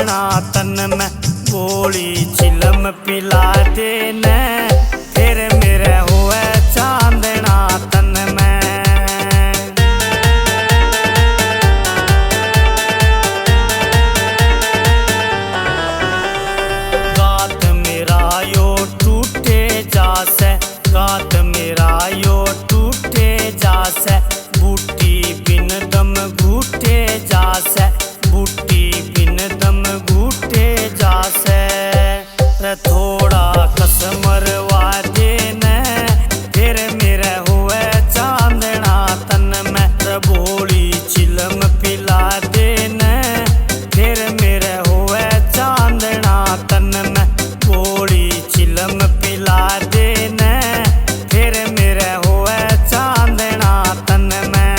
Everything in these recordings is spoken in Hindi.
चांदना तन में गोली चिलम पिला देने फिर मेरे हुए चांदना तन में। गात मेरा यो टूटे जासे, गात मेरा यो टूटे जासे, बूटी बिन दम घूटे जासे, बूटी बिन दम घूटे जासे। रे थोड़ा कसमर वादे ने फिर मेरे हुए चांदना तन में। रे बोली चिलम पिला देने फिर मेरे हुए चांदना तन में, बोली चिलम पिला देने फिर मेरे हुए चांदना तन में।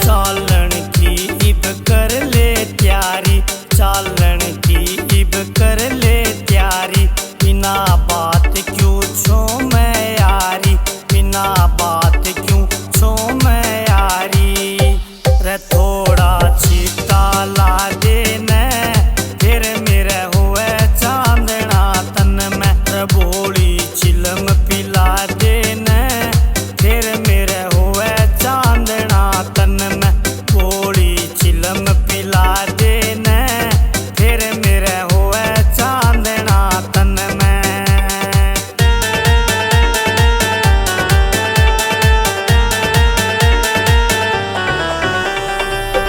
चालन की इब कर ले तैयारी, चालन की इब कर ले तैयारी, बिना बात क्यों छो मैं यारी, बिना बात क्यों छो मैं यारी। रे थोड़ा छीटा ला देने फिर मेरे हुए चांदना तन में। रे बोली चिलम पिला देने फिर मेरे हुए चांदना तन में, बोली चिलम पिला देने फिर मेरे हुए चांदना तन में।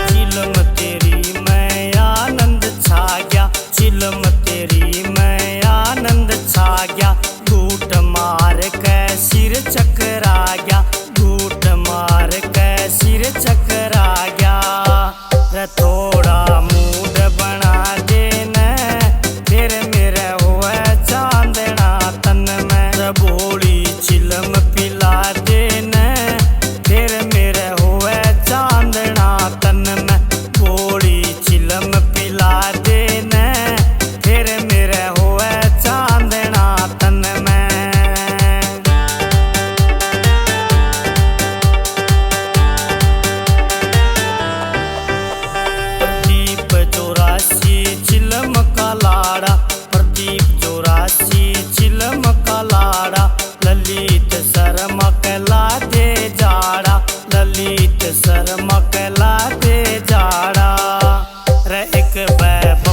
चिलम तेरी मैं आनंद छा गया, चिलम तेरी मैं आनंद छा गया, घूट मार के सिर चकरा गया, घूट मार के सिर चकरा गया। रे थोड़ा मूड बना देने फिर मेरे हुए चांदना तन में। रे बोली चिलम पिला देने फिर मेरे हुए चांदना तन में, बोली चिलम पिला देने फिर मेरे हुए चांदना तन में। प्रदीप चौरासी चिलम का लाड़ा, प्रदीप चौरासी चिलम का लाड़ा, ललित शर्मा कहला दे जाड़ा, ललित शर्मा कहला दे जाड़ा। रे एक बैब